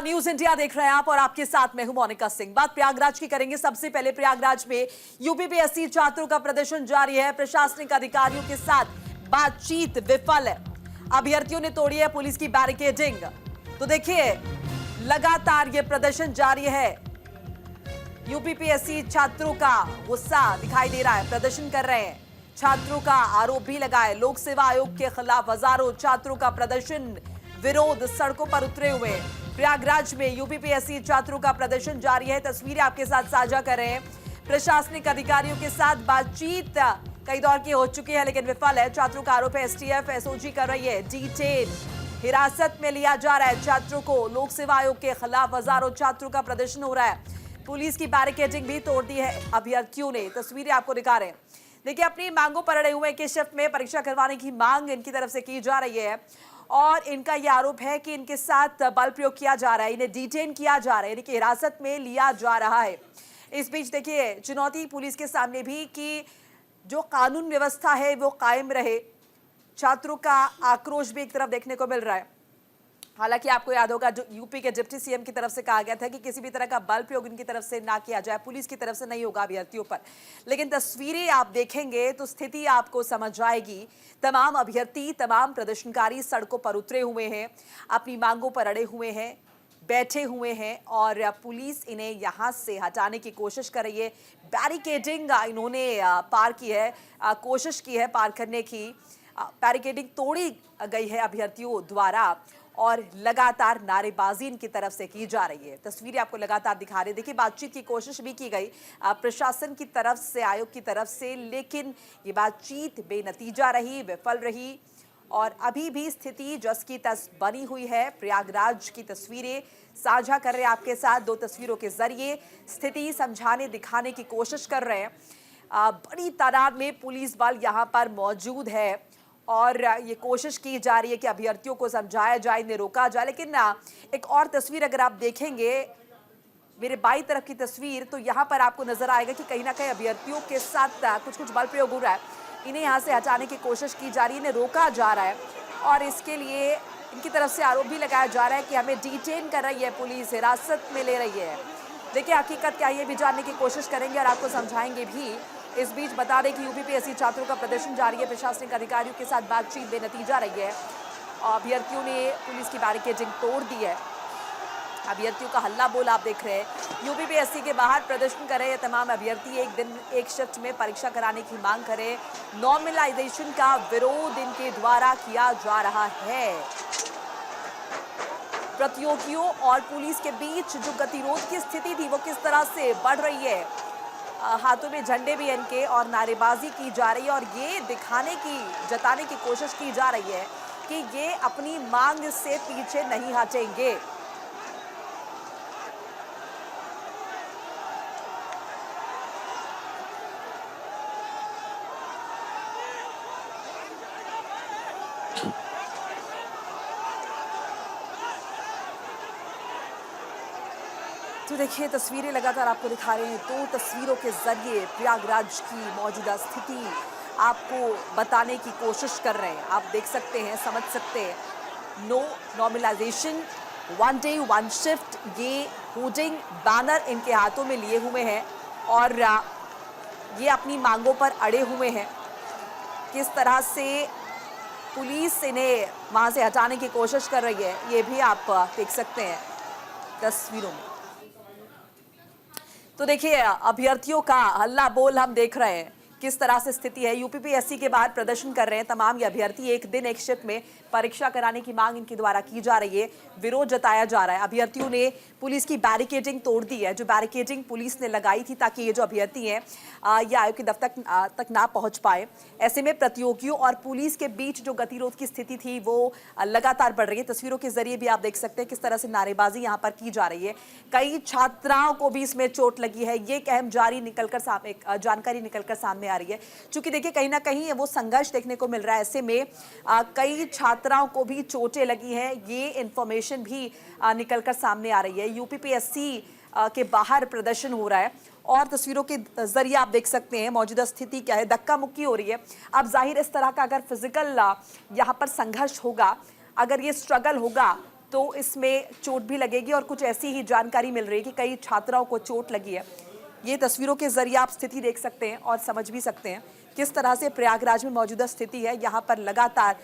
News India देख रहे हैं आप और आपके साथ मैं हूं मोनिका सिंह। बात प्रयागराज की करेंगे। सबसे पहले प्रयागराज में यूपीपीएससी छात्रों का प्रदर्शन जारी है। प्रशासनिक अधिकारियों के साथ बातचीत विफल है। अभ्यर्थियों ने तोड़ी है पुलिस की बैरिकेडिंग। तो देखिए लगातार यह प्रदर्शन जारी है। यूपीपीएससी छात्रों का गुस्सा दिखाई दे रहा है, प्रदर्शन कर रहे हैं। छात्रों का आरोप भी लगाए लोक सेवा आयोग के खिलाफ हजारों छात्रों का प्रदर्शन, विरोध, सड़कों पर उतरे हुए। प्रयागराज में यूपीपीएससी छात्रों का प्रदर्शन जारी है। तस्वीरें आपके साथ साझा कर रहे हैं। प्रशासनिक अधिकारियों के साथ बातचीत कई दौर की हो चुकी है लेकिन विफल है। छात्रों का आरोप है एसटीएफ एसओजी कर रही है डिटेन, हिरासत में लिया जा रहा है छात्रों को। लोक सेवा आयोग के खिलाफ हजारों छात्रों का प्रदर्शन हो रहा है। पुलिस की बैरिकेडिंग भी तोड़ दी है अभ्यर्थियों ने। तस्वीरें आपको दिखा रहे हैं। देखिए अपनी मांगों पर अड़े हुए के शिफ्ट में परीक्षा करवाने की मांग इनकी तरफ से की जा रही है और इनका यह आरोप है कि इनके साथ बल प्रयोग किया जा रहा है, इन्हें डिटेन किया जा रहा है, इनकी हिरासत में लिया जा रहा है। इस बीच देखिए चुनौती पुलिस के सामने भी कि जो कानून व्यवस्था है वो कायम रहे। छात्रों का आक्रोश भी एक तरफ देखने को मिल रहा है। हालांकि आपको याद होगा जो यूपी के डिप्टी सीएम की तरफ से कहा गया था कि किसी भी तरह का बल प्रयोग इनकी तरफ से ना किया जाए, पुलिस की तरफ से नहीं होगा अभ्यर्थियों पर। लेकिन तस्वीरें आप देखेंगे तो स्थिति आपको समझ आएगी। तमाम अभ्यर्थी, तमाम प्रदर्शनकारी सड़कों पर उतरे हुए हैं, अपनी मांगों पर अड़े हुए हैं, बैठे हुए हैं और पुलिस इन्हें यहां से हटाने की कोशिश कर रही है। बैरिकेडिंग इन्होंने पार की है, कोशिश की है पार करने की। बैरिकेडिंग तोड़ी गई है अभ्यर्थियों द्वारा और लगातार नारेबाजी इनकी तरफ से की जा रही है। तस्वीरें आपको लगातार दिखा रहे हैं। देखिए बातचीत की कोशिश भी की गई प्रशासन की तरफ से, आयोग की तरफ से, लेकिन ये बातचीत बेनतीजा रही, विफल रही और अभी भी स्थिति जस की तस बनी हुई है। प्रयागराज की तस्वीरें साझा कर रहे हैं आपके साथ। दो तस्वीरों के जरिए स्थिति समझाने, दिखाने की कोशिश कर रहे हैं। बड़ी तादाद में पुलिस बल यहाँ पर मौजूद है और ये कोशिश की जा रही है कि अभ्यर्थियों को समझाया जाए, इन्हें रोका जाए। लेकिन एक और तस्वीर अगर आप देखेंगे, मेरे बाईं तरफ की तस्वीर, तो यहाँ पर आपको नजर आएगा कि कहीं ना कहीं अभ्यर्थियों के साथ कुछ बल प्रयोग हो रहा है। इन्हें यहाँ से हटाने की कोशिश की जा रही है, इन्हें रोका जा रहा है और इसके लिए इनकी तरफ से आरोप भी लगाया जा रहा है कि हमें डिटेन कर रही है पुलिस, हिरासत में ले रही है। देखिए हकीकत क्या है ये भी जानने की कोशिश करेंगे और आपको समझाएंगे भी। इस बीच बता दें कि यूपीपीएससी छात्रों का प्रदर्शन जारी है। प्रशासनिक अधिकारियों के साथ बातचीत बेनतीजा रही है। अभ्यर्थियों ने पुलिस की बैरिकेडिंग तोड़ दी है। अभ्यर्थियों का हल्ला बोल आप देख रहे हैं। यूपीपीएससी के बाहर प्रदर्शन कर रहे हैं तमाम अभ्यर्थी। एक दिन एक शिफ्ट में परीक्षा कराने की मांग करें। नॉर्मलाइजेशन का विरोध इनके द्वारा किया जा रहा है। प्रतियोगियों और पुलिस के बीच जो गतिरोध की स्थिति थी वो किस तरह से बढ़ रही है। हाथों में झंडे भी इनके और नारेबाजी की जा रही है और ये दिखाने की, जताने की कोशिश की जा रही है कि ये अपनी मांग से पीछे नहीं हटेंगे। तो देखिए तस्वीरें लगातार आपको दिखा रहे हैं। दो तस्वीरों के जरिए प्रयागराज की मौजूदा स्थिति आपको बताने की कोशिश कर रहे हैं। आप देख सकते हैं, समझ सकते हैं। No normalisation, one day one shift, ये होर्डिंग, बैनर इनके हाथों में लिए हुए हैं और ये अपनी मांगों पर अड़े हुए हैं। किस तरह से पुलिस इन्हें वहां से हटाने की कोशिश कर रही है ये भी आप देख सकते हैं तस्वीरों में। तो देखिए अभ्यर्थियों का हल्ला बोल हम देख रहे हैं किस तरह से स्थिति है। यूपीपीएससी के बाहर प्रदर्शन कर रहे हैं तमाम ये अभ्यर्थी। एक दिन एक शिफ्ट में परीक्षा कराने की मांग इनके द्वारा की जा रही है, विरोध जताया जा रहा है। अभ्यर्थियों ने पुलिस की बैरिकेडिंग तोड़ दी है, जो बैरिकेडिंग पुलिस ने लगाई थी ताकि ये जो अभ्यर्थी हैं ये आयोग के दफ्तर तक ना पहुंच पाए। ऐसे में प्रतियोगियों और पुलिस के बीच जो गतिरोध की स्थिति थी वो लगातार बढ़ रही है। तस्वीरों के जरिए भी आप देख सकते हैं किस तरह से नारेबाजी यहाँ पर की जा रही है। कई छात्राओं को भी इसमें चोट लगी है, ये एक अहम जानकारी निकलकर सामने आ रही है। चूंकि देखिए कहीं ना कहीं वो संघर्ष देखने को मिल रहा है। ऐसे में कई छात्राओं को भी चोटें लगी हैं, ये इंफॉर्मेशन भी निकलकर सामने आ रही है। यूपीपीएससी के बाहर प्रदर्शन हो रहा है और तस्वीरों के जरिए आप देख सकते हैं मौजूदा स्थिति क्या है। धक्का मुक्की हो रही है। अब जाहिर इस तरह का अगर फिजिकल यहाँ पर संघर्ष होगा, अगर ये स्ट्रगल होगा तो इसमें चोट भी लगेगी और कुछ ऐसी ही जानकारी मिल रही है कि कई छात्राओं को चोट लगी है। ये तस्वीरों के जरिए आप स्थिति देख सकते हैं और समझ भी सकते हैं किस तरह से प्रयागराज में मौजूदा स्थिति है। यहाँ पर लगातार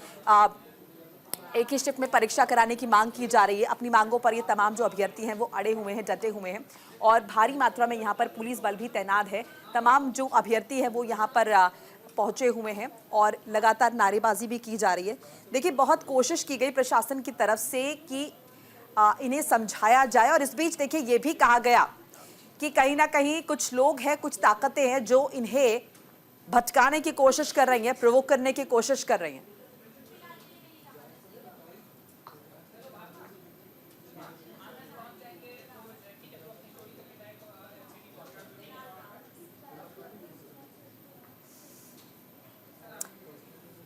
एक ही शिफ्ट में परीक्षा कराने की मांग की जा रही है। अपनी मांगों पर ये तमाम जो अभ्यर्थी हैं वो अड़े हुए हैं, डटे हुए हैं और भारी मात्रा में यहाँ पर पुलिस बल भी तैनात है। तमाम जो अभ्यर्थी हैं वो यहाँ पर पहुंचे हुए हैं और लगातार नारेबाजी भी की जा रही है। देखिए, बहुत कोशिश की गई प्रशासन की तरफ से कि इन्हें समझाया जाए और इस बीच देखिए ये भी कहा गया कि कहीं ना कहीं कुछ लोग हैं, कुछ ताकतें हैं जो इन्हें भटकाने की कोशिश कर रही हैं, प्रोवोक करने की कोशिश कर रही हैं।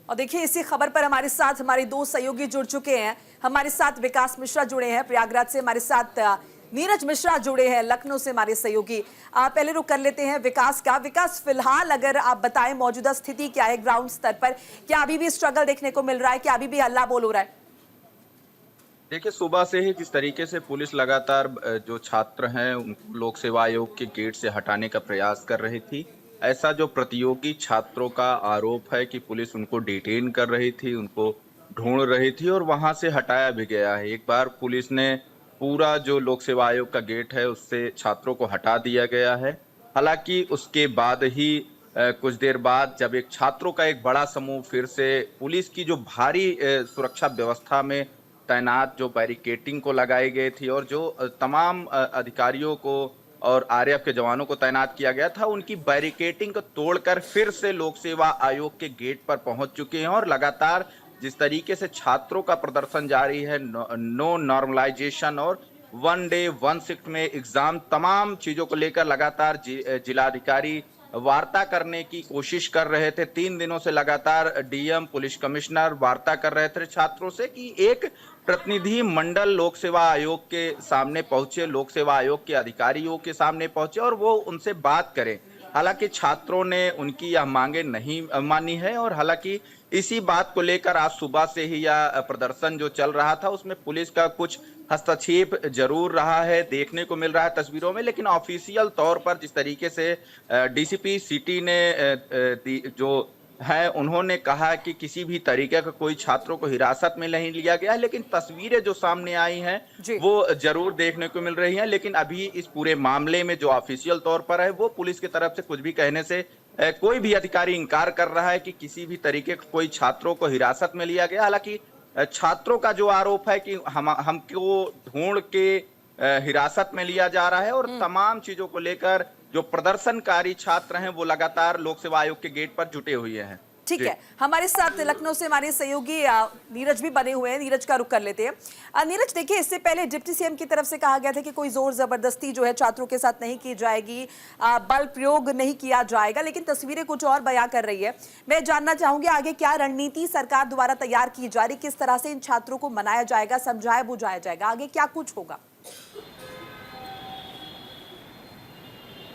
और देखिए, इसी खबर पर हमारे साथ हमारे दो सहयोगी जुड़ चुके हैं। हमारे साथ विकास मिश्रा जुड़े हैं प्रयागराज से, हमारे साथ नीरज मिश्रा जुड़े हैं लखनऊ से हमारे सहयोगी। पहले रुक कर लेते हैं विकास का। विकास, फिलहाल अगर आप बताएं मौजूदा स्थिति क्या है ग्राउंड स्तर पर? क्या अभी भी स्ट्रगल देखने को मिल रहा है? क्या अभी भी हल्ला बोल हो रहा है? देखिए, सुबह से ही जिस तरीके से पुलिस लगातार जो छात्र हैं उनको लोक सेवा आयोग के गेट से हटाने का प्रयास कर रही थी, ऐसा जो प्रतियोगी छात्रों का आरोप है कि पुलिस उनको डिटेन कर रही थी, उनको ढूंढ रही थी और वहां से हटाया भी गया है। एक बार पुलिस ने पूरा जो लोक सेवा आयोग का गेट है उससे छात्रों को हटा दिया गया है। हालांकि उसके बाद ही कुछ देर बाद जब एक छात्रों का एक बड़ा समूह फिर से पुलिस की जो भारी सुरक्षा व्यवस्था में तैनात जो बैरिकेटिंग को लगाई गई थी और जो तमाम अधिकारियों को और आरएएफ के जवानों को तैनात किया गया था, उनकी बैरिकेटिंग को तोड़कर फिर से लोक सेवा आयोग के गेट पर पहुंच चुके हैं और लगातार जिस तरीके से छात्रों का प्रदर्शन जारी है, नो नॉर्मलाइजेशन और 1 डे 1 शिफ्ट में एग्जाम, तमाम चीजों को लेकर लगातार जिलाधिकारी वार्ता करने की कोशिश कर रहे थे। 3 दिनों से लगातार डीएम, पुलिस कमिश्नर वार्ता कर रहे थे छात्रों से कि एक प्रतिनिधि मंडल लोक सेवा आयोग के सामने पहुंचे, लोक सेवा आयोग के अधिकारियों के सामने पहुंचे और वो उनसे बात करें। हालांकि छात्रों ने उनकी यह मांगे नहीं मानी है और हालांकि इसी बात को लेकर आज सुबह से ही यह प्रदर्शन जो चल रहा था उसमें पुलिस का कुछ हस्तक्षेप जरूर रहा है, देखने को मिल रहा है तस्वीरों में। लेकिन ऑफिशियल तौर पर जिस तरीके से डीसीपी सिटी ने जो है उन्होंने कहा कि किसी भी तरीके का कोई छात्रों को हिरासत में नहीं लिया गया है, लेकिन तस्वीरें जो सामने आई हैं वो जरूर देखने को मिल रही हैं। लेकिन अभी इस पूरे मामले में जो ऑफिशियल तौर पर है वो पुलिस की तरफ से कुछ भी कहने से कोई भी अधिकारी इंकार कर रहा है कि किसी भी तरीके का कोई छात्रों को हिरासत में लिया गया। हालांकि छात्रों का जो आरोप है कि हमको ढूंढ के हिरासत में लिया जा रहा है और तमाम चीजों को लेकर जो प्रदर्शनकारी छात्र हैं वो लगातार लोक सेवा आयोग के गेट पर जुटे हुए हैं। ठीक है, हमारे साथ लखनऊ से हमारे सहयोगी नीरज भी बने हुए हैं। नीरज का रुख कर लेते हैं। नीरज, देखिए, इससे पहले डिप्टी सीएम की तरफ से कहा गया था कि कोई जोर जबरदस्ती जो है छात्रों के साथ नहीं की जाएगी, बल प्रयोग नहीं किया जाएगा, लेकिन तस्वीरें कुछ और बयां कर रही है। मैं जानना चाहूंगी आगे क्या रणनीति सरकार द्वारा तैयार की जा रही, किस तरह से इन छात्रों को मनाया जाएगा, समझाया बुझाया जाएगा, आगे क्या कुछ होगा?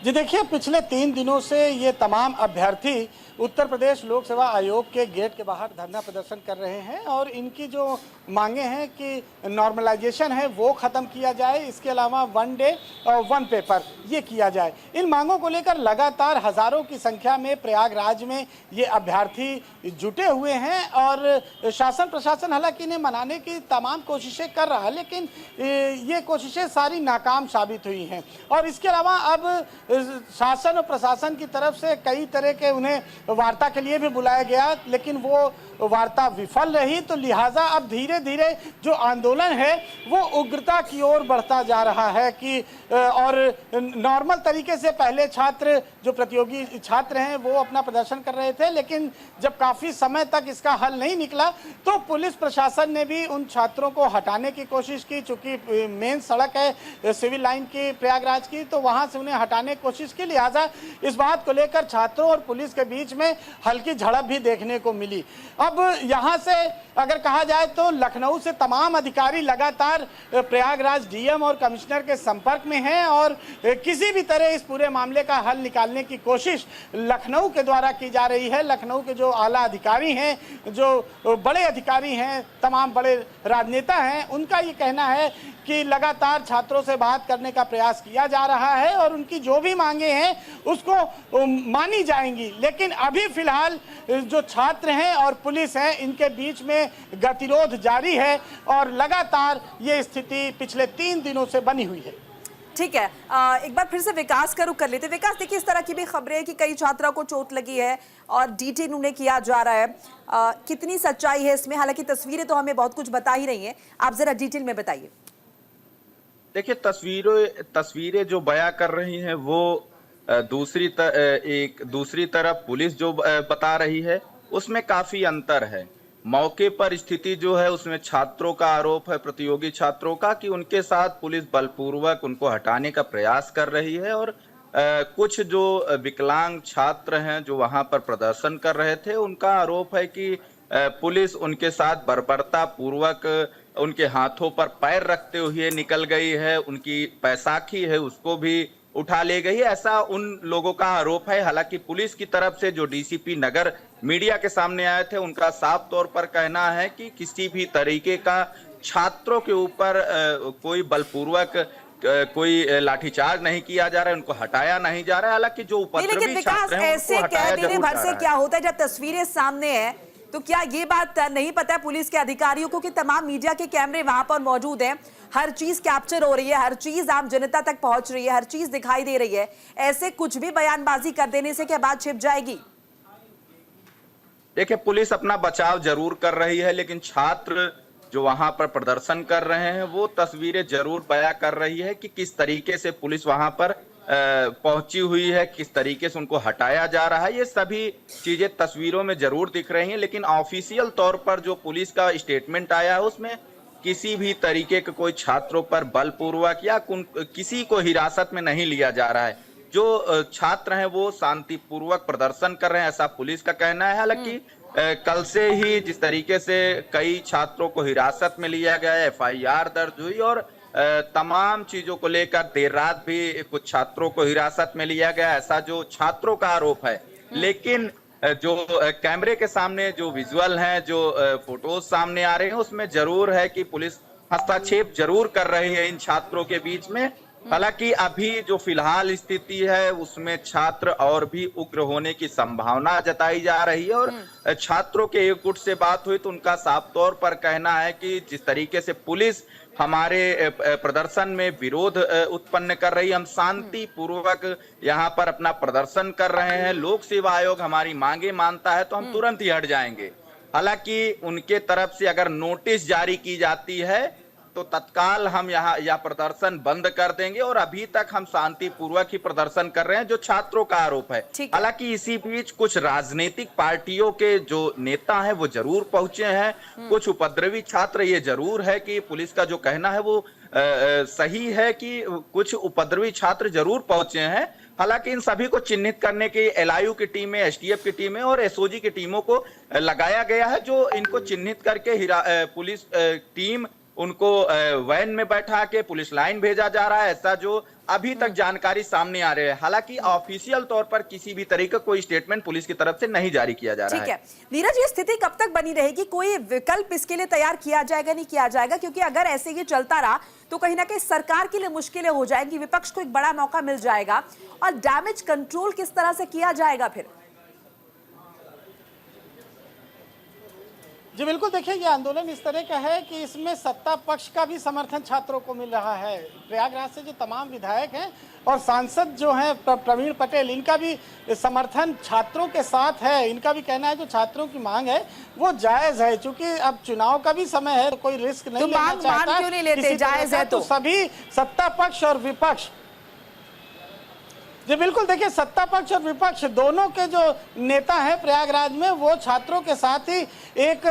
जी देखिए, पिछले 3 दिनों से ये तमाम अभ्यर्थी उत्तर प्रदेश लोक सेवा आयोग के गेट के बाहर धरना प्रदर्शन कर रहे हैं और इनकी जो मांगे हैं कि नॉर्मलाइजेशन है वो ख़त्म किया जाए, इसके अलावा 1 डे और 1 पेपर ये किया जाए। इन मांगों को लेकर लगातार हज़ारों की संख्या में प्रयागराज में ये अभ्यर्थी जुटे हुए हैं और शासन प्रशासन हालांकि इन्हें मनाने की तमाम कोशिशें कर रहा है, लेकिन ये कोशिशें सारी नाकाम साबित हुई हैं। और इसके अलावा अब शासन और प्रशासन की तरफ से कई तरह के उन्हें वार्ता के लिए भी बुलाया गया, लेकिन वो वार्ता विफल रही। तो लिहाजा अब धीरे धीरे जो आंदोलन है वो उग्रता की ओर बढ़ता जा रहा है कि और नॉर्मल तरीके से पहले छात्र जो प्रतियोगी छात्र हैं वो अपना प्रदर्शन कर रहे थे, लेकिन जब काफ़ी समय तक इसका हल नहीं निकला तो पुलिस प्रशासन ने भी उन छात्रों को हटाने की कोशिश की। चूँकि मेन सड़क है सिविल लाइन की प्रयागराज की, तो वहाँ से उन्हें हटाने की कोशिश की। लिहाजा इस बात को लेकर छात्रों और पुलिस के बीच में हल्की झड़प भी देखने को मिली। अब यहाँ से अगर कहा जाए तो लखनऊ से तमाम अधिकारी लगातार प्रयागराज डीएम और कमिश्नर के संपर्क में हैं और किसी भी तरह इस पूरे मामले का हल निकालने डालने की कोशिश लखनऊ के द्वारा की जा रही है। लखनऊ के जो आला अधिकारी हैं, जो बड़े अधिकारी हैं, तमाम बड़े राजनेता हैं, उनका ये कहना है कि लगातार छात्रों से बात करने का प्रयास किया जा रहा है और उनकी जो भी मांगे हैं उसको मानी जाएंगी। लेकिन अभी फिलहाल जो छात्र हैं और पुलिस है, इनके बीच में गतिरोध जारी है और लगातार ये स्थिति पिछले 3 दिनों से बनी हुई है। ठीक है, एक बार फिर से विकास का रुख कर लेते। विकास, देखिए इस तरह की भी खबरें हैं कि कई छात्रों को चोट लगी है और डिटेन उन्हें किया जा रहा है। कितनी सच्चाई है इसमें? हालांकि तस्वीरें तो हमें बहुत कुछ बता ही रही हैं, आप जरा डिटेल में बताइए। देखिए, तस्वीरें जो बयां कर रही हैं वो दूसरी तरफ पुलिस जो बता रही है उसमें काफी अंतर है। मौके पर स्थिति जो है उसमें छात्रों का आरोप है, प्रतियोगी छात्रों का, कि उनके साथ पुलिस बलपूर्वक उनको हटाने का प्रयास कर रही है और कुछ जो विकलांग छात्र हैं जो वहां पर प्रदर्शन कर रहे थे, उनका आरोप है कि पुलिस उनके साथ बर्बरता पूर्वक उनके हाथों पर पैर रखते हुए निकल गई है, उनकी बैसाखी है उसको भी उठा ले गई है, ऐसा उन लोगों का आरोप है। हालांकि पुलिस की तरफ से जो डीसीपी नगर मीडिया के सामने आए थे, उनका साफ तौर पर कहना है कि किसी भी तरीके का छात्रों के ऊपर कोई बलपूर्वक कोई लाठीचार्ज नहीं किया जा रहा है, उनको हटाया नहीं जा रहा है। हालांकि जो उपद्रवी छात्र हैं उनको हटाया जरूर जा रहा है। क्या होता है जब तस्वीरें सामने है, तो क्या ये बात नहीं पता है पुलिस के अधिकारियों को कि तमाम मीडिया के कैमरे वहां पर मौजूद हैं, हर चीज कैप्चर हो रही है, हर चीज आम जनता तक पहुंच रही है, हर चीज दिखाई दे रही है, ऐसे कुछ भी बयानबाजी कर देने से क्या बात छिप जाएगी? देखिए, पुलिस अपना बचाव जरूर कर रही है, लेकिन छात्र जो वहां पर प्रदर्शन कर रहे हैं वो तस्वीरें जरूर बयां कर रही है कि किस तरीके से पुलिस वहां पर पहुंची हुई है, किस तरीके से उनको हटाया जा रहा है। ये सभी चीजें तस्वीरों में जरूर दिख रही हैं, लेकिन ऑफिशियल तौर पर जो पुलिस का स्टेटमेंट आया है उसमें किसी भी तरीके के कोई छात्रों पर बलपूर्वक या किसी को हिरासत में नहीं लिया जा रहा है। जो छात्र हैं वो शांतिपूर्वक प्रदर्शन कर रहे हैं, ऐसा पुलिस का कहना है। हालांकि कल से ही जिस तरीके से कई छात्रों को हिरासत में लिया गया, एफआईआर दर्ज हुई और तमाम चीजों को लेकर देर रात भी कुछ छात्रों को हिरासत में लिया गया, ऐसा जो छात्रों का आरोप है। लेकिन जो कैमरे के सामने जो विजुअल हैं, जो फोटोज सामने आ रहे हैं, उसमें जरूर है कि पुलिस हस्तक्षेप जरूर कर रही है इन छात्रों के बीच में। हालांकि अभी जो फिलहाल स्थिति है उसमें छात्र और भी उग्र होने की संभावना जताई जा रही है और छात्रों के एक गुट से बात हुई तो उनका साफ तौर पर कहना है कि जिस तरीके से पुलिस हमारे प्रदर्शन में विरोध उत्पन्न कर रही है, हम शांति पूर्वक यहाँ पर अपना प्रदर्शन कर रहे हैं, लोक सेवा आयोग हमारी मांगे मानता है तो हम तुरंत ही हट जाएंगे। हालांकि उनके तरफ से अगर नोटिस जारी की जाती है तो तत्काल हम यह प्रदर्शन बंद कर देंगे और अभी तक हम शांतिपूर्वक ही प्रदर्शन कर रहे हैं, जो छात्रों का आरोप है। हालांकि इसी बीच कुछ राजनीतिक पार्टियों के जो नेता हैं वो जरूर पहुंचे हैं, कुछ उपद्रवी छात्र, ये जरूर है कि पुलिस का जो कहना है वो सही है कि कुछ उपद्रवी छात्र जरूर पहुंचे हैं। हालांकि इन सभी को चिन्हित करने के एलआईयू की टीमें, एसटीएफ की टीमें और एसओजी की टीमों को लगाया गया है, जो इनको चिन्हित करके पुलिस टीम उनको वैन में बैठा के पुलिस लाइन भेजा जा रहा है, ऐसा जो अभी तक जानकारी सामने आ रही है। हालांकि ऑफिशियल तौर पर किसी भी तरह का कोई स्टेटमेंट पुलिस की तरफ से नहीं जारी किया जा रहा है। ठीक है नीरज, ये स्थिति कब तक बनी रहेगी? कोई विकल्प इसके लिए तैयार किया जाएगा, नहीं किया जाएगा? क्योंकि अगर ऐसे ये चलता रहा तो कहीं ना कहीं सरकार के लिए मुश्किलें हो जाएंगी, विपक्ष को एक बड़ा मौका मिल जाएगा और डैमेज कंट्रोल किस तरह से किया जाएगा फिर? जी बिल्कुल, देखिए ये आंदोलन इस तरह का है कि इसमें सत्ता पक्ष का भी समर्थन छात्रों को मिल रहा है। प्रयागराज से जो तमाम विधायक हैं और सांसद जो हैं प्रवीण पटेल, इनका भी समर्थन छात्रों के साथ है। इनका भी कहना है जो छात्रों की मांग है वो जायज है, क्योंकि अब चुनाव का भी समय है, कोई रिस्क नहीं लेना चाहता। क्यों नहीं लेते? जायज है तो सभी सत्ता पक्ष और विपक्ष, जी बिल्कुल, देखिए सत्ता पक्ष और विपक्ष दोनों के जो नेता हैं प्रयागराज में वो छात्रों के साथ ही एक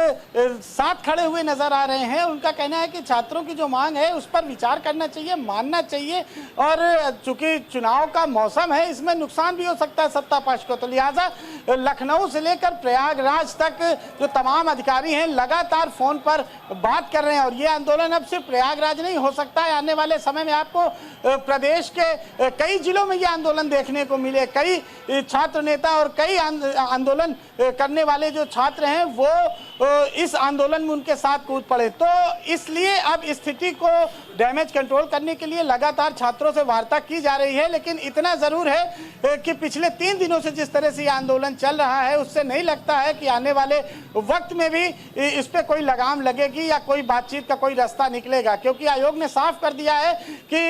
साथ खड़े हुए नजर आ रहे हैं। उनका कहना है कि छात्रों की जो मांग है उस पर विचार करना चाहिए, मानना चाहिए और चूंकि चुनाव का मौसम है इसमें नुकसान भी हो सकता है सत्ता पक्ष को, तो लिहाजा लखनऊ से लेकर प्रयागराज तक जो तमाम अधिकारी हैं लगातार फोन पर बात कर रहे हैं। और ये आंदोलन अब सिर्फ प्रयागराज नहीं हो सकता है, आने वाले समय में आपको प्रदेश के कई जिलों में ये आंदोलन आंदोलन देखने को मिले। कई छात्र नेता और कई आंदोलन करने वाले जो छात्र हैं वो इस आंदोलन में उनके साथ कूद पड़े। तो इसलिए अब स्थिति को डैमेज कंट्रोल करने के लिए लगातार छात्रों से वार्ता की जा रही है। लेकिन इतना जरूर है कि पिछले 3 दिनों से जिस तरह से ये आंदोलन चल रहा है उससे नहीं लगता है कि आने वाले वक्त में भी इस पे कोई लगाम लगेगी या कोई बातचीत का कोई रास्ता निकलेगा, क्योंकि आयोग ने साफ कर दिया है कि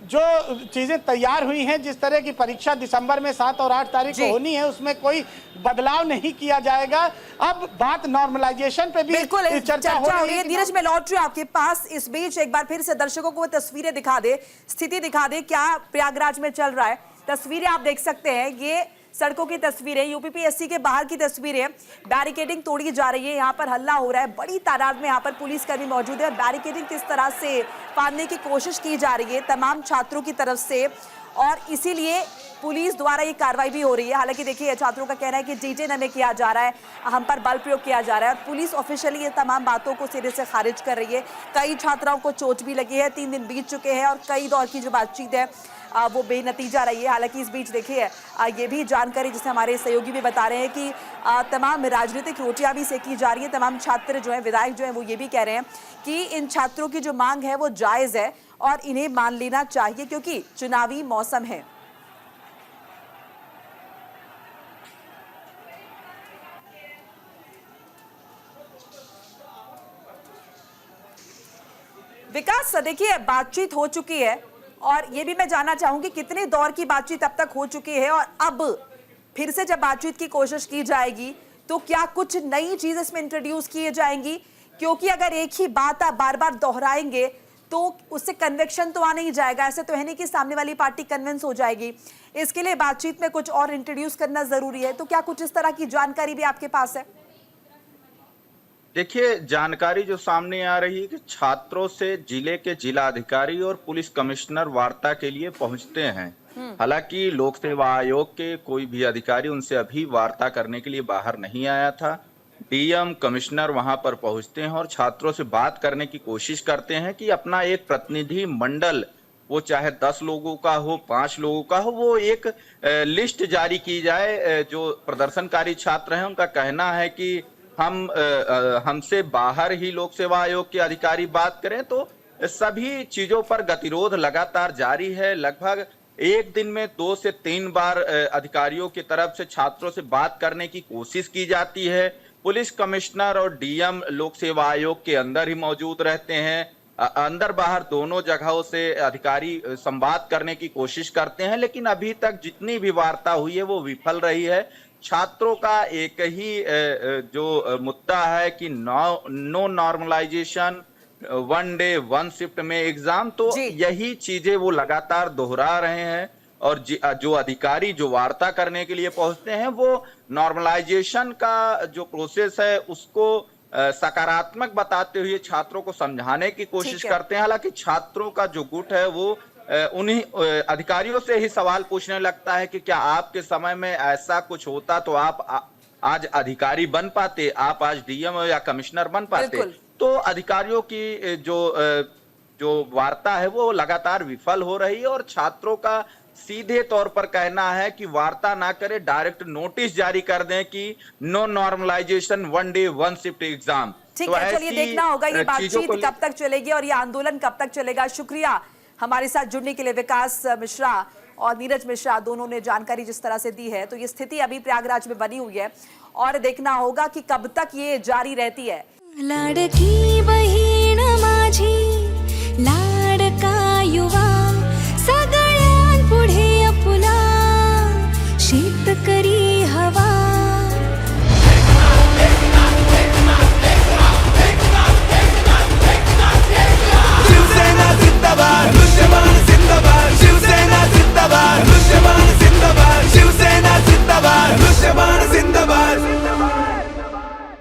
जो चीजें तैयार हुई हैं, जिस तरह की परीक्षा दिसंबर में 7 और 8 तारीख को होनी है, उसमें कोई बदलाव नहीं किया जाएगा। अब बात नॉर्मलाइजेशन पे भी चर्चा हो रही है। नीरज, मैं लौट रही हूं आपके पास। इस बीच एक बार फिर से दर्शकों को तस्वीरें दिखा दे, स्थिति दिखा दे क्या प्रयागराज में चल रहा है। तस्वीरें आप देख सकते हैं, ये सड़कों की तस्वीरें, यूपीपीएससी के बाहर की तस्वीरें। बैरिकेडिंग तोड़ी जा रही है, यहाँ पर हल्ला हो रहा है, बड़ी तादाद में यहाँ पर पुलिसकर्मी मौजूद है। बैरिकेडिंग किस तरह से फाड़ने की कोशिश की जा रही है तमाम छात्रों की तरफ से, और इसीलिए पुलिस द्वारा ये कार्रवाई भी हो रही है। हालांकि देखिए, छात्रों का कहना है कि डिटेन हमें किया जा रहा है, हम पर बल प्रयोग किया जा रहा है, और पुलिस ऑफिशियली ये तमाम बातों को सिरे से खारिज कर रही है। कई छात्राओं को चोट भी लगी है, 3 दिन बीत चुके हैं और कई दौर की जो बातचीत है वो बेनतीजा रही है। हालांकि इस बीच देखिए, ये भी जानकारी जिसे हमारे सहयोगी भी बता रहे हैं कि तमाम राजनीतिक रोटियां भी सेकी जा रही है। तमाम छात्र जो है, विधायक जो है, वो ये भी कह रहे हैं कि इन छात्रों की जो मांग है वो जायज है और इन्हें मान लेना चाहिए क्योंकि चुनावी मौसम है। विकास, देखिए बातचीत हो चुकी है और ये भी मैं जानना चाहूंगी कितने दौर की बातचीत अब तक हो चुकी है, और अब फिर से जब बातचीत की कोशिश की जाएगी तो क्या कुछ नई चीज इसमें इंट्रोड्यूस की जाएंगी? क्योंकि अगर एक ही बात आप बार बार दोहराएंगे तो उससे कन्विक्शन तो आ नहीं जाएगा। ऐसे तो है नहीं कि सामने वाली पार्टी कन्विंस हो जाएगी। इसके लिए बातचीत में कुछ और इंट्रोड्यूस करना जरूरी है। तो क्या कुछ इस तरह की जानकारी भी आपके पास है? देखिए, जानकारी जो सामने आ रही है कि छात्रों से जिले के जिलाधिकारी और पुलिस कमिश्नर वार्ता के लिए पहुंचते हैं। हालांकि लोक सेवा आयोग के कोई भी अधिकारी उनसे अभी वार्ता करने के लिए बाहर नहीं आया था। डीएम कमिश्नर वहां पर पहुंचते हैं और छात्रों से बात करने की कोशिश करते हैं कि अपना एक प्रतिनिधि मंडल, वो चाहे 10 लोगों का हो, 5 लोगों का हो, वो एक लिस्ट जारी की जाए। जो प्रदर्शनकारी छात्र हैं उनका कहना है कि हमसे बाहर ही लोक सेवा आयोग के अधिकारी बात करें। तो सभी चीजों पर गतिरोध लगातार जारी है। लगभग एक दिन में 2 से 3 बार अधिकारियों की तरफ से छात्रों से बात करने की कोशिश की जाती है। पुलिस कमिश्नर और डीएम लोक सेवा आयोग के अंदर ही मौजूद रहते हैं। अंदर बाहर दोनों जगहों से अधिकारी संवाद करने की कोशिश करते हैं, लेकिन अभी तक जितनी भी वार्ता हुई है वो विफल रही है। छात्रों का एक ही जो मुद्दा है कि नो नॉर्मलाइजेशन, 1 डे 1 शिफ्ट में एग्जाम। तो यही चीजें वो लगातार दोहरा रहे हैं और जो अधिकारी जो वार्ता करने के लिए पहुंचते हैं वो नॉर्मलाइजेशन का जो प्रोसेस है उसको सकारात्मक बताते हुए छात्रों को समझाने की कोशिश करते हैं। हालांकि छात्रों का जो गुट है वो उन्हीं अधिकारियों से ही सवाल पूछने लगता है कि क्या आपके समय में ऐसा कुछ होता तो आप आज अधिकारी बन पाते, आप आज डीएम या कमिश्नर बन पाते। तो अधिकारियों की जो वार्ता है वो लगातार विफल हो रही है और छात्रों का सीधे तौर पर कहना है कि वार्ता ना करे, डायरेक्ट नोटिस जारी कर दें कि no normalisation, 1 day 1 shift exam. ठीक है, चलिए देखना होगा ये बातचीत कब तक चलेगी और ये आंदोलन कब तक चलेगा। शुक्रिया हमारे साथ जुड़ने के लिए विकास मिश्रा और नीरज मिश्रा, दोनों ने जानकारी जिस तरह से दी है। तो ये स्थिति अभी प्रयागराज में बनी हुई है और देखना होगा कि कब तक ये जारी रहती है। लाडकी बहीण माझी